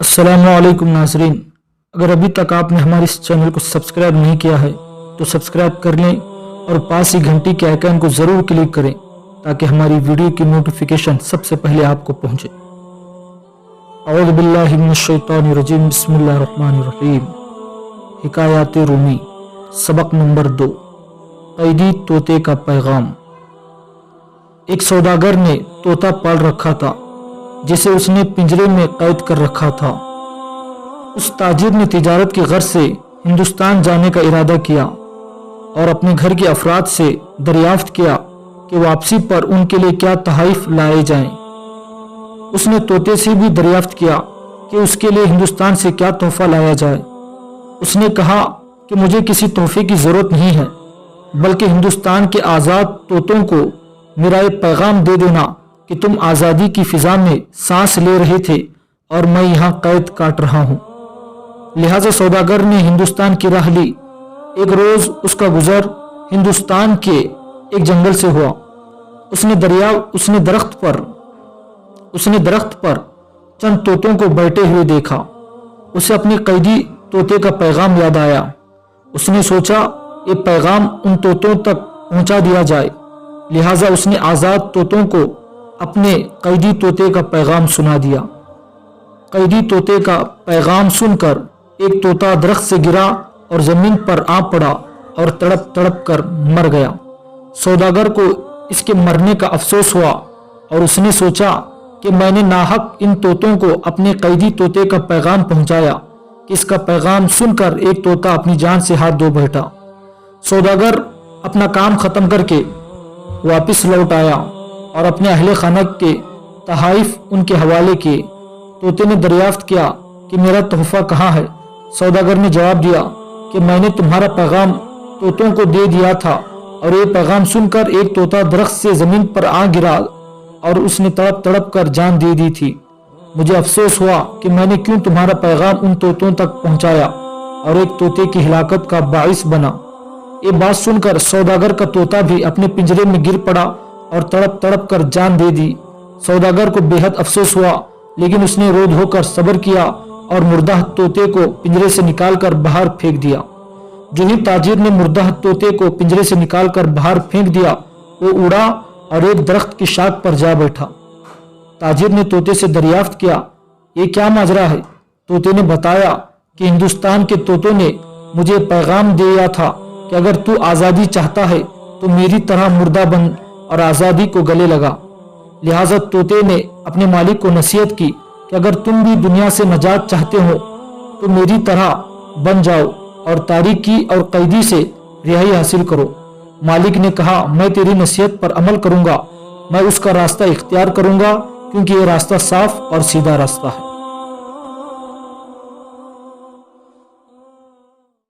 अस्सलामुअलैकुम नाज़रीन, अगर अभी तक आपने हमारे इस चैनल को सब्सक्राइब नहीं किया है तो सब्सक्राइब कर लें और पास ही घंटी के आइकन को ज़रूर क्लिक करें ताकि हमारी वीडियो की नोटिफिकेशन सबसे पहले आपको पहुंचे। औज़ु बिल्लाहि मिनश शैतानिर रजीम, बिस्मिल्लाहिर रहमानिर रहीम। हिकायात रूमी, सबक नंबर 2, कैदी तोते का पैगाम। एक सौदागर ने तोता पाल रखा था जिसे उसने पिंजरे में कैद कर रखा था। उस ताजिर ने तिजारत की गर्ज से हिंदुस्तान जाने का इरादा किया और अपने घर के अफराद से दरियाफ्त किया कि वापसी पर उनके लिए क्या तोहफे लाए जाएं। उसने तोते से भी दरियाफ्त किया कि उसके लिए हिंदुस्तान से क्या तोहफा लाया जाए। उसने कहा कि मुझे किसी तोहफे की ज़रूरत नहीं है, बल्कि हिंदुस्तान के आज़ाद तोतों को मेरा एक पैगाम दे देना कि तुम आज़ादी की फिजा में सांस ले रहे थे और मैं यहाँ कैद काट रहा हूँ। लिहाजा सौदागर ने हिंदुस्तान की राह ली। एक रोज उसका गुजर हिंदुस्तान के एक जंगल से हुआ। उसने दरख्त पर चंद तोतों को बैठे हुए देखा। उसे अपने कैदी तोते का पैगाम याद आया। उसने सोचा ये पैगाम उन तोतों तक पहुंचा दिया जाए। लिहाजा उसने आज़ाद तोतों को अपने कैदी तोते का पैगाम सुना दिया। कैदी तोते का पैगाम सुनकर एक तोता दरख्त से गिरा और जमीन पर आ पड़ा और तड़प तड़प कर मर गया। सौदागर को इसके मरने का अफसोस हुआ और उसने सोचा कि मैंने नाहक इन तोतों को अपने कैदी तोते का पैगाम पहुंचाया कि इसका पैगाम सुनकर एक तोता अपनी जान से हाथ धो बैठा। सौदागर अपना काम खत्म करके वापस लौट आया और अपने अहले खाना के तोहफे उनके हवाले किए। तोते ने दरियाफ्त किया कि मेरा तोहफा कहाँ है। सौदागर ने जवाब दिया कि मैंने तुम्हारा पैगाम तोतों को दे दिया था और ये पैगाम सुनकर एक तोता दरख्त से जमीन पर आ गिरा और उसने तड़प तड़प कर जान दे दी थी। मुझे अफसोस हुआ कि मैंने क्यों तुम्हारा पैगाम उन तोतों तक पहुंचाया और एक तोते की हिलाकत का बाइस बना। ये बात सुनकर सौदागर का तोता भी अपने पिंजरे में गिर पड़ा और तड़प तड़प कर जान दे दी। सौदागर को बेहद अफसोस हुआ, लेकिन उसने रो धो कर सब्र किया और मुर्दा तोते को पिंजरे से निकालकर बाहर फेंक दिया। जो ही ताजिर ने मुर्दा तोते को पिंजरे से निकालकर बाहर फेंक दिया, वो उड़ा और एक दरख्त की शाख पर जा बैठा। ताजिर ने तोते से दरियाफ्त किया, ये क्या माजरा है? तोते ने बताया कि हिंदुस्तान के तोतों ने मुझे पैगाम दिया था कि अगर तू आज़ादी चाहता है तो मेरी तरह मुर्दा बन और आज़ादी को गले लगा। लिहाजा तोते ने अपने मालिक को नसीहत की कि अगर तुम भी दुनिया से नजात चाहते हो तो मेरी तरह बन जाओ और तारीकी और कैदी से रिहाई हासिल करो। मालिक ने कहा, मैं तेरी नसीहत पर अमल करूंगा, मैं उसका रास्ता इख्तियार करूंगा क्योंकि ये रास्ता साफ और सीधा रास्ता है।